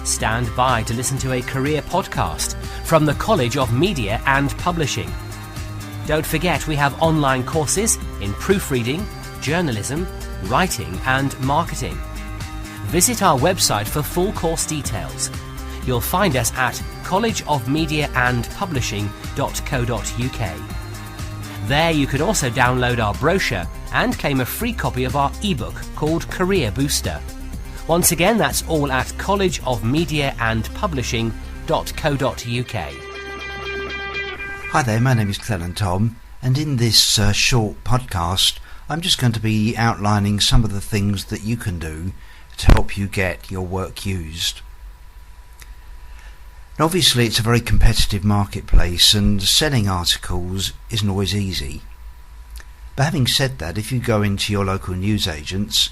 stand by to listen to a career podcast from the College of Media and Publishing. Don't forget we have online courses in proofreading, journalism, writing and marketing. Visit our website for full course details. You'll find us at collegeofmediaandpublishing.co.uk. There you can also download our brochure and claim a free copy of our ebook called Career Booster. Once again, that's all at collegeofmediaandpublishing.co.uk. Hi there, my name is Cleland Tom, and in this short podcast I'm just going to be outlining some of the things that you can do to help you get your work used. And obviously it's a very competitive marketplace and selling articles isn't always easy. But having said that, if you go into your local newsagents,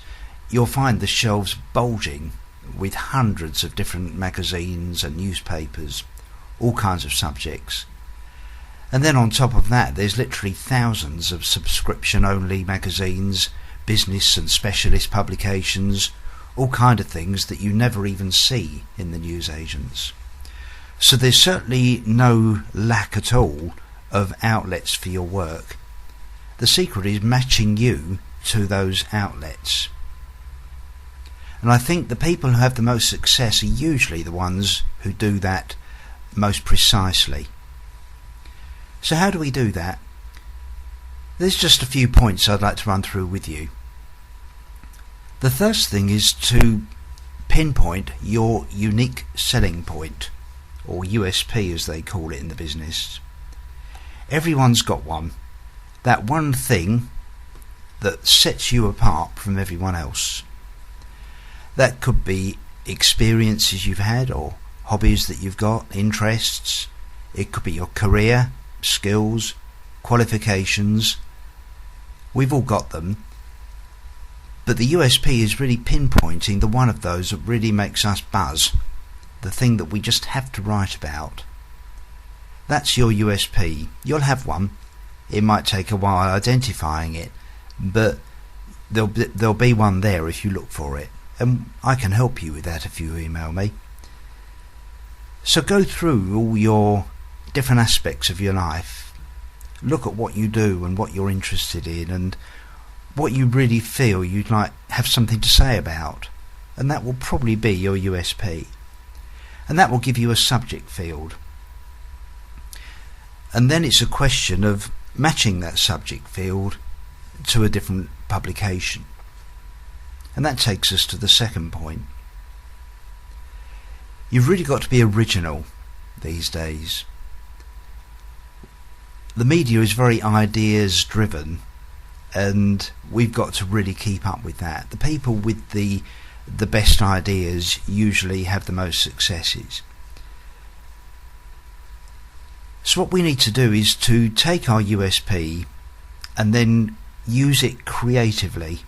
you'll find the shelves bulging with hundreds of different magazines and newspapers, all kinds of subjects. And then on top of that, there's literally thousands of subscription-only magazines, business and specialist publications, all kind of things that you never even see in the newsagents. So there's certainly no lack at all of outlets for your work. The secret is matching you to those outlets. And I think the people who have the most success are usually the ones who do that most precisely. So how do we do that? There's just a few points I'd like to run through with you. The first thing is to pinpoint your unique selling point, or USP as they call it in the business. Everyone's got one. That one thing that sets you apart from everyone else. That could be experiences you've had or hobbies that you've got, interests. It could be your career, skills, qualifications. We've all got them. But the USP is really pinpointing the one of those that really makes us buzz. The thing that we just have to write about. That's your USP. You'll have one. It might take a while identifying it, but there'll be one there if you look for it. And I can help you with that if you email me. So go through all your different aspects of your life. Look at what you do and what you're interested in and what you really feel you'd like have something to say about. And that will probably be your USP. And that will give you a subject field. And then it's a question of matching that subject field to a different publication. And that takes us to the second point. You've really got to be original these days. The media is very ideas driven, and we've got to really keep up with that. The people with the best ideas usually have the most successes. So what we need to do is to take our USP and then use it creatively.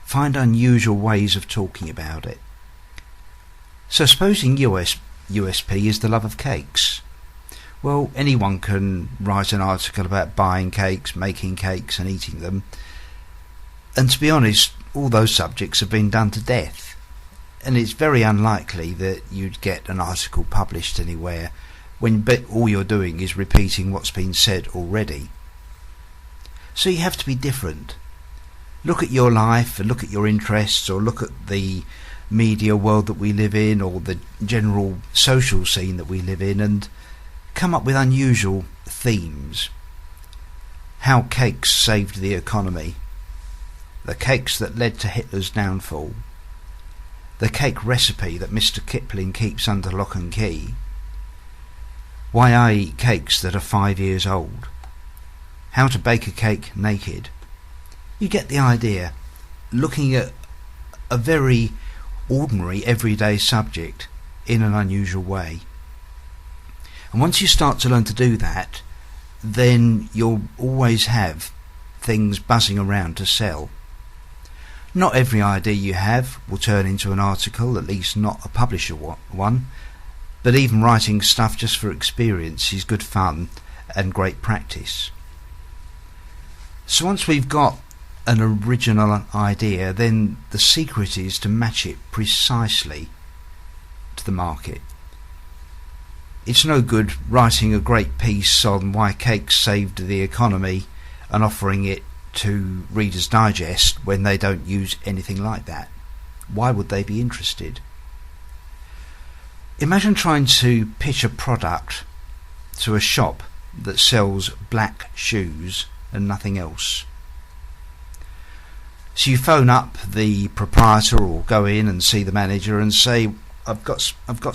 Find unusual ways of talking about it. So supposing USP is the love of cakes. Well, anyone can write an article about buying cakes, making cakes and eating them. And to be honest, all those subjects have been done to death, and it's very unlikely that you'd get an article published anywhere when all you're doing is repeating what's been said already. So you have to be different. Look at your life and look at your interests, or look at the media world that we live in, or the general social scene that we live in, and come up with unusual themes. How cakes saved the economy. The cakes that led to Hitler's downfall. The cake recipe that Mr. Kipling keeps under lock and key. Why I eat cakes that are 5 years old. How to bake a cake naked. You get the idea. Looking at a very ordinary, everyday subject in an unusual way. And once you start to learn to do that, then you'll always have things buzzing around to sell. Not every idea you have will turn into an article, at least not a publisher one, but even writing stuff just for experience is good fun and great practice. So once we've got an original idea, then the secret is to match it precisely to the market. It's no good writing a great piece on why cakes saved the economy and offering it to Reader's Digest when they don't use anything like that. Why would they be interested? Imagine trying to pitch a product to a shop that sells black shoes and nothing else. So you phone up the proprietor or go in and see the manager and say, I've got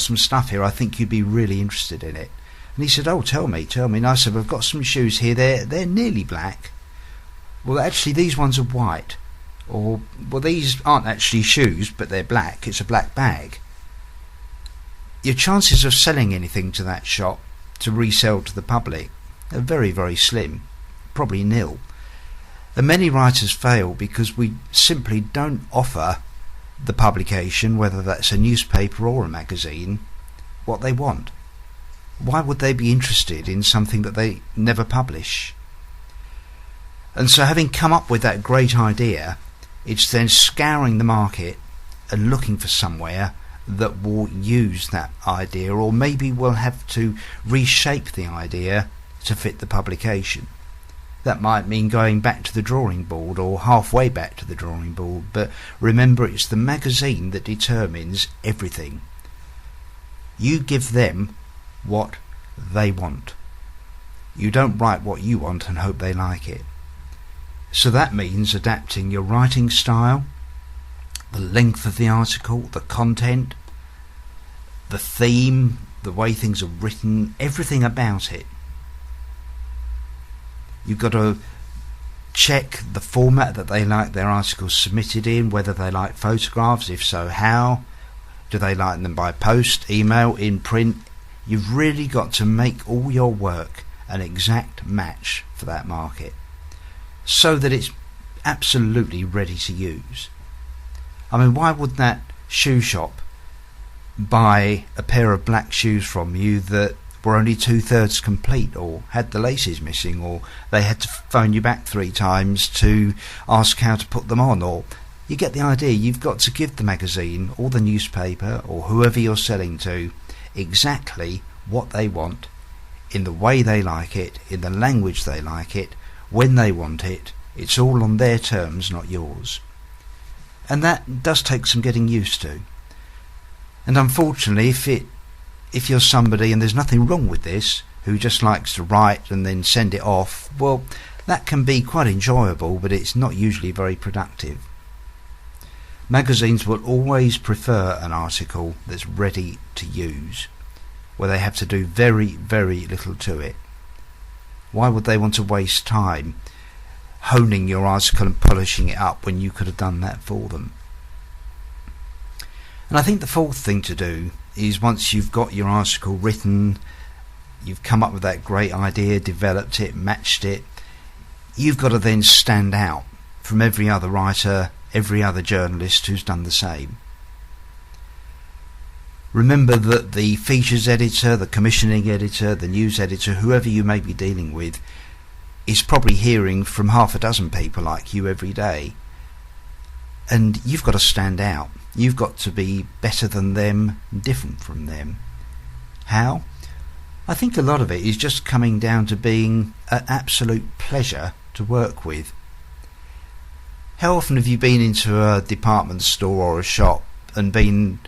some stuff here, I think you'd be really interested in it. And he said, oh, tell me. And I said, I've got some shoes here, they're nearly black. Well, actually these ones are white. Or, well, these aren't actually shoes, but they're black, it's a black bag. Your chances of selling anything to that shop to resell to the public are very, very slim, probably nil. And many writers fail because we simply don't offer the publication, whether that's a newspaper or a magazine, what they want. Why would they be interested in something that they never publish? And so, having come up with that great idea, it's then scouring the market and looking for somewhere that will use that idea, or maybe we'll have to reshape the idea to fit the publication. That might mean going back to the drawing board or halfway back to the drawing board, but remember, it's the magazine that determines everything. You give them what they want. You don't write what you want and hope they like it. So that means adapting your writing style, the length of the article, the content, the theme, the way things are written, everything about it. You've got to check the format that they like their articles submitted in, whether they like photographs, if so how, do they like them by post, email, in print. You've really got to make all your work an exact match for that market, so that it's absolutely ready to use. I mean, why would that shoe shop buy a pair of black shoes from you that were only 2/3 complete, or had the laces missing, or they had to phone you back 3 times to ask how to put them on? Or you get the idea. You've got to give the magazine or the newspaper or whoever you're selling to exactly what they want, in the way they like it, in the language they like it, when they want it. It's all on their terms, not yours. And that does take some getting used to. And unfortunately, if you're somebody, and there's nothing wrong with this, who just likes to write and then send it off, well, that can be quite enjoyable, but it's not usually very productive. Magazines will always prefer an article that's ready to use, where they have to do very, very little to it. Why would they want to waste time honing your article and polishing it up when you could have done that for them? And I think the fourth thing to do is, once you've got your article written, you've come up with that great idea, developed it, matched it, you've got to then stand out from every other writer, every other journalist who's done the same. Remember that the features editor, the commissioning editor, the news editor, whoever you may be dealing with, is probably hearing from 6 people like you every day. And you've got to stand out. You've got to be better than them, different from them. How? I think a lot of it is just coming down to being an absolute pleasure to work with. How often have you been into a department store or a shop and been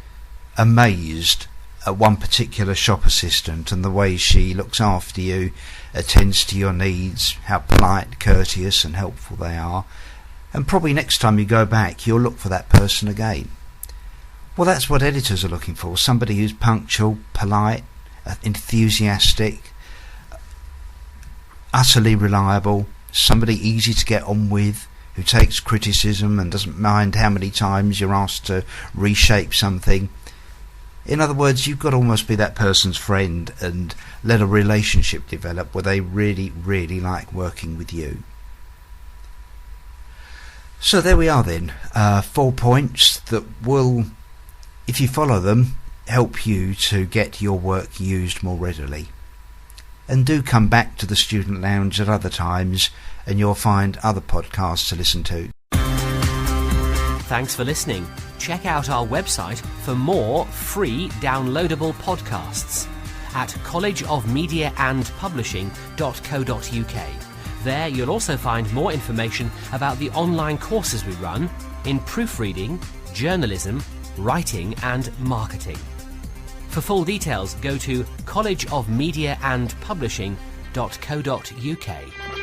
amazed at one particular shop assistant and the way she looks after you, attends to your needs, how polite, courteous and helpful they are? And probably next time you go back, you'll look for that person again. Well, that's what editors are looking for. Somebody who's punctual, polite, enthusiastic, utterly reliable, somebody easy to get on with, who takes criticism and doesn't mind how many times you're asked to reshape something. In other words, you've got to almost be that person's friend and let a relationship develop where they really, really like working with you. So there we are then, 4 points that will, if you follow them, help you to get your work used more readily. And do come back to the Student Lounge at other times and you'll find other podcasts to listen to. Thanks for listening. check out our website for more free downloadable podcasts at collegeofmediaandpublishing.co.uk. There you'll also find more information about the online courses we run in proofreading, journalism, writing and marketing. For full details, go to collegeofmediaandpublishing.co.uk.